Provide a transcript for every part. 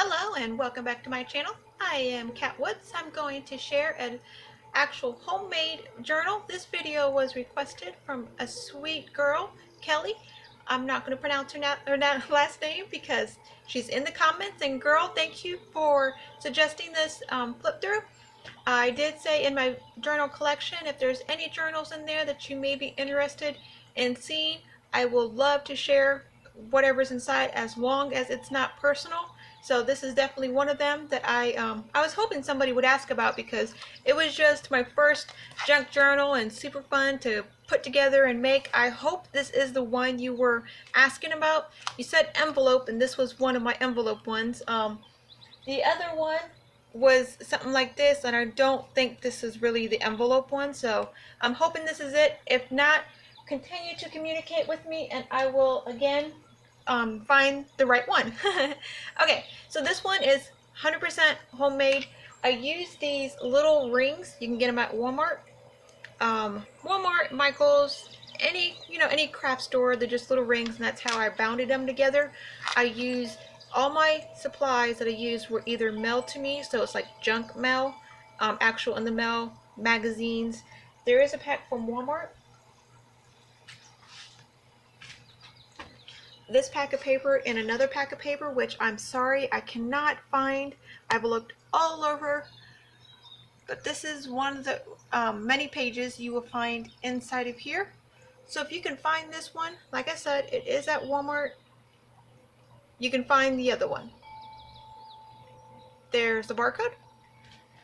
Hello and welcome back to my channel. I am Kat Woods. I'm going to share an actual homemade journal. This video was requested from a sweet girl, Kelly. I'm not going to pronounce her last name because she's in the comments. And girl, thank you for suggesting this flip through. I did say in my journal collection, if there's any journals in there that you may be interested in seeing, I will love to share whatever's inside as long as it's not personal. So this is definitely one of them that I was hoping somebody would ask about because it was just my first junk journal and super fun to put together and make. I hope this is the one you were asking about. You said envelope, and this was one of my envelope ones. The other one was something like this, and I don't think this is really the envelope one, so I'm hoping this is it. If not, continue to communicate with me and I will again find the right one. Okay, so this one is 100% homemade. I use these little rings. You can get them at Walmart, Michael's, any craft store. They're just little rings, and that's how I bounded them together. I use all my supplies that I used were either mailed to me, so it's like junk mail, actual in the mail, magazines. There is a pack from Walmart. This pack of paper and another pack of paper, which I'm sorry I cannot find. I've looked all over, but this is one of the many pages you will find inside of here. So if you can find this one, like I said, it is at Walmart. You can find the other one. There's the barcode.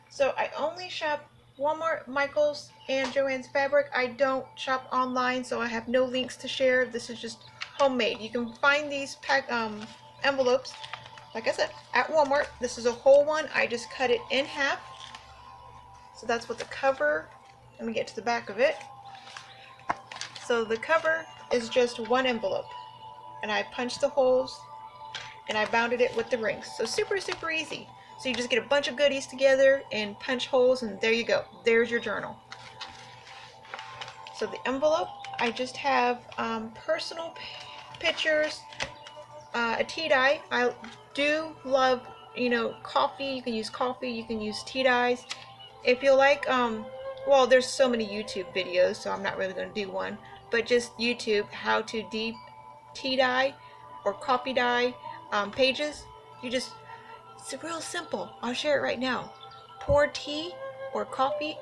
So I only shop Walmart, Michael's, and Joann's Fabric. I don't shop online, so I have no links to share. This is just homemade. You can find these envelopes, like I said, at Walmart. This is a whole one. I just cut it in half. So that's what the cover, let me get to the back of it. So the cover is just one envelope, and I punched the holes and I bounded it with the rings. So super easy. So you just get a bunch of goodies together and punch holes, and there you go. There's your journal. So the envelope, I just have personal pictures, a tea dye. I do love, coffee. You can use coffee, you can use tea dyes. If you like, well, there's so many YouTube videos, so I'm not really going to do one, but just YouTube, how to deep tea dye or coffee dye pages. It's real simple. I'll share it right now. Pour tea or coffee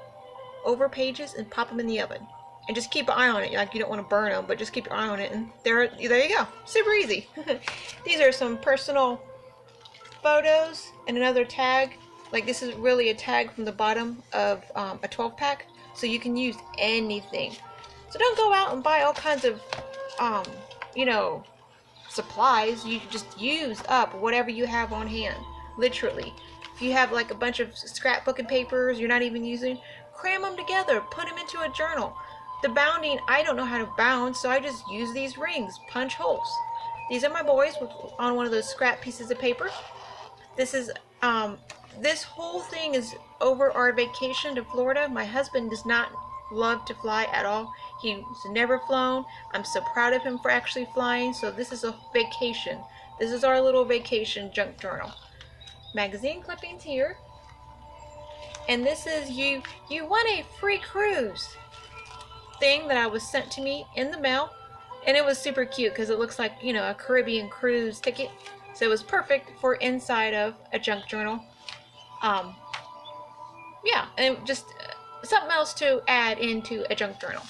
over pages and pop them in the oven. And just keep an eye on it. Like, you don't want to burn them, but just keep your eye on it, and there you go. Super easy. These are some personal photos and another tag. Like, this is really a tag from the bottom of a 12 pack, so you can use anything. So don't go out and buy all kinds of supplies. You just use up whatever you have on hand, literally. If you have like a bunch of scrapbooking papers you're not even using, cram them together, put them into a journal. The bounding, I don't know how to bound, so I just use these rings, punch holes. These are my boys on one of those scrap pieces of paper. This is this whole thing is over our vacation to Florida. My husband does not love to fly at all. He's never flown. I'm so proud of him for actually flying. So this is a vacation. This is our little vacation junk journal. Magazine clippings here. And this is you won a free cruise thing that I was sent to me in the mail. And it was super cute because it looks like, a Caribbean cruise ticket. So it was perfect for inside of a junk journal. Yeah, and just something else to add into a junk journal.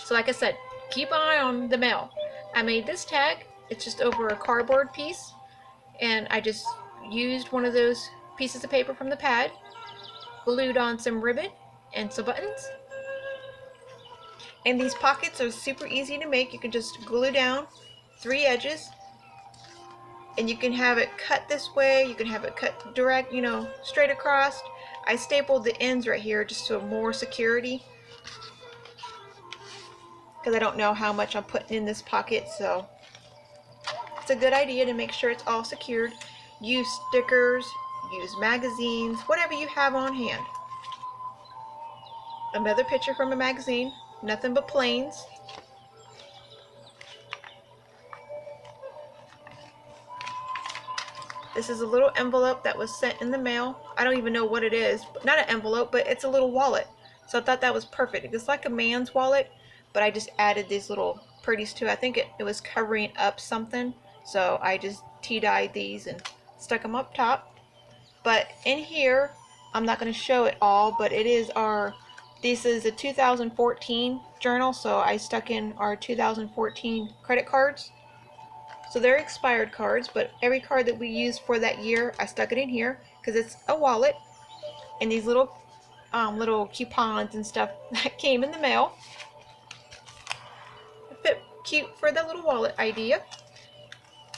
So like I said, keep an eye on the mail. I made this tag. It's just over a cardboard piece, and I just used one of those pieces of paper from the pad, glued on some ribbon and some buttons. And these pockets are super easy to make. You can just glue down 3 edges, and you can have it cut this way, you can have it cut direct, straight across. I stapled the ends right here just for more security, because I don't know how much I'm putting in this pocket, so it's a good idea to make sure it's all secured. Use stickers, use magazines, whatever you have on hand. Another picture from a magazine, nothing but planes. This is a little envelope that was sent in the mail. I don't even know what it is. Not an envelope, but it's a little wallet. So I thought that was perfect. It's like a man's wallet, but I just added these little pretties to it. I think it was covering up something. So I just tea-dyed these and stuck them up top. But in here, I'm not going to show it all, but this is a 2014 journal, so I stuck in our 2014 credit cards. So they're expired cards, but every card that we used for that year, I stuck it in here because it's a wallet, and these little coupons and stuff that came in the mail. A bit cute for the little wallet idea.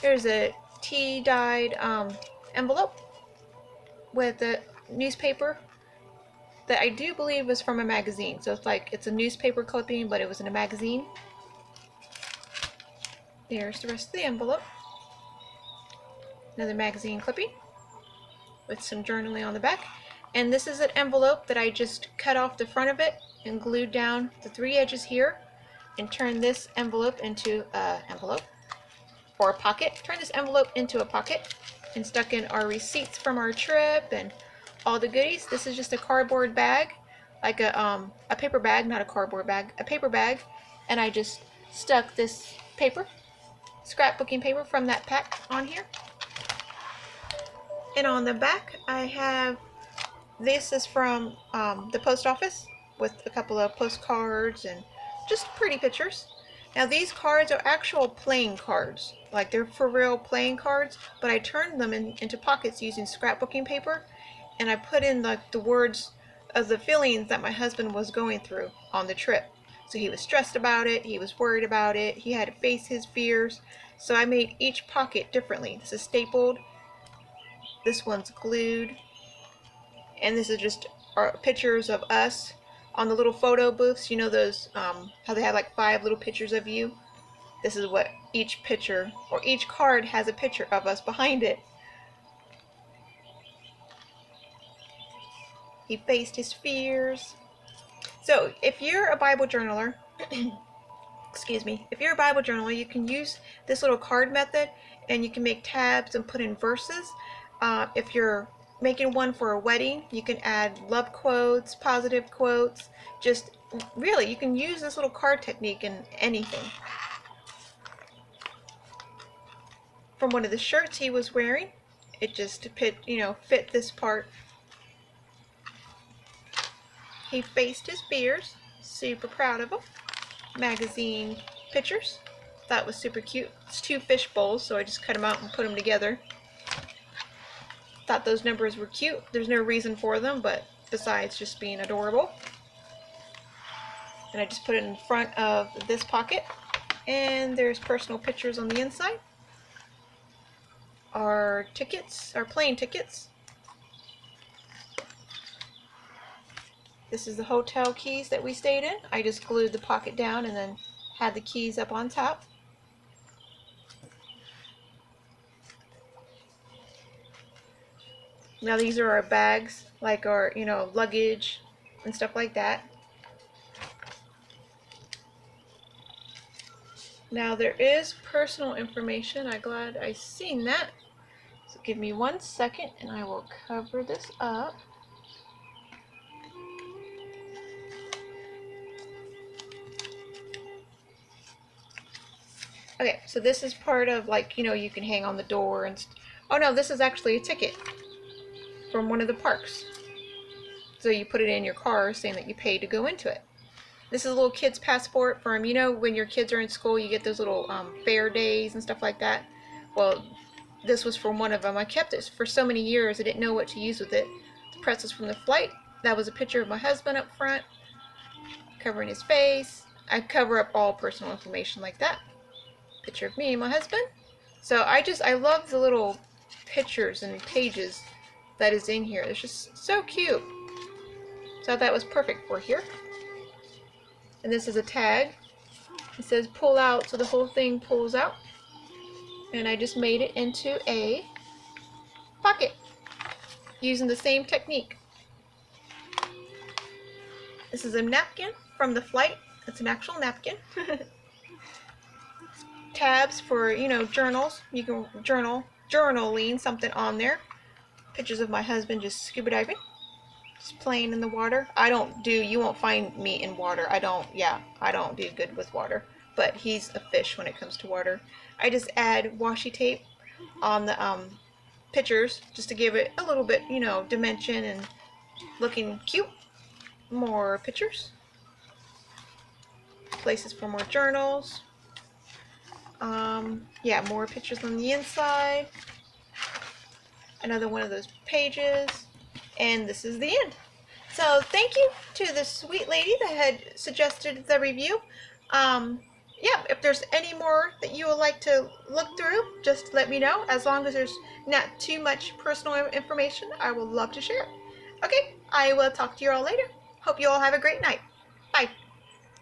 There's a tea-dyed envelope with a newspaper that I do believe was from a magazine. So it's a newspaper clipping, but it was in a magazine. There's the rest of the envelope. Another magazine clipping with some journaling on the back. And this is an envelope that I just cut off the front of it and glued down the 3 edges here and turned this envelope into an envelope or a pocket. Turn this envelope into a pocket and stuck in our receipts from our trip and all the goodies. This is just a cardboard bag, like a paper bag, not a cardboard bag, a paper bag, and I just stuck this paper, scrapbooking paper from that pack on here. And on the back I have, this is from the post office with a couple of postcards and just pretty pictures. Now these cards are actual playing cards, like they're for real playing cards, but I turned them into pockets using scrapbooking paper, and I put in the words of the feelings that my husband was going through on the trip. So he was stressed about it, he was worried about it, he had to face his fears. So I made each pocket differently. This is stapled, this one's glued, and this is just our pictures of us on the little photo booths. You know those, how they have like 5 little pictures of you? This is what each picture, or each card has a picture of us behind it. He faced his fears. So if you're a Bible journaler, excuse me, if you're a Bible journaler, you can use this little card method and you can make tabs and put in verses. If you're making one for a wedding, you can add love quotes, positive quotes. Just really, you can use this little card technique in anything. From one of the shirts he was wearing, it just fit this part. He faced his fears. Super proud of him. Magazine pictures. That was super cute. It's 2 fish bowls, so I just cut them out and put them together. Thought those numbers were cute. There's no reason for them, but besides just being adorable. And I just put it in front of this pocket. And there's personal pictures on the inside. Our tickets, our plane tickets. This is the hotel keys that we stayed in. I just glued the pocket down and then had the keys up on top. Now these are our bags, like our, luggage and stuff like that. Now there is personal information. I'm glad I seen that. So give me 1 second and I will cover this up. Okay, so this is part of, you can hang on the door and oh no, this is actually a ticket from one of the parks. So you put it in your car saying that you paid to go into it. This is a little kid's passport from, when your kids are in school, you get those little fair days and stuff like that. Well, this was from one of them. I kept it for so many years, I didn't know what to use with it. The press was from the flight. That was a picture of my husband up front, covering his face. I cover up all personal information like that. Picture of me and my husband. So I love the little pictures and pages that is in here. It's just so cute. So that was perfect for here. And this is a tag. It says pull out, so the whole thing pulls out. And I just made it into a pocket using the same technique. This is a napkin from the flight. It's an actual napkin. Tabs for, journals. You can journal journaling something on there. Pictures of my husband just scuba diving, just playing in the water. You won't find me in water. I don't do good with water, but he's a fish when it comes to water. I just add washi tape on the pictures just to give it a little bit, dimension and looking cute. More pictures, places for more journals. Yeah, more pictures on the inside. Another one of those pages, and this is the end. So thank you to the sweet lady that had suggested the review. Yeah, if there's any more that you would like to look through, just let me know. As long as there's not too much personal information, I will love to share it. Okay, I will talk to you all later. Hope you all have a great night.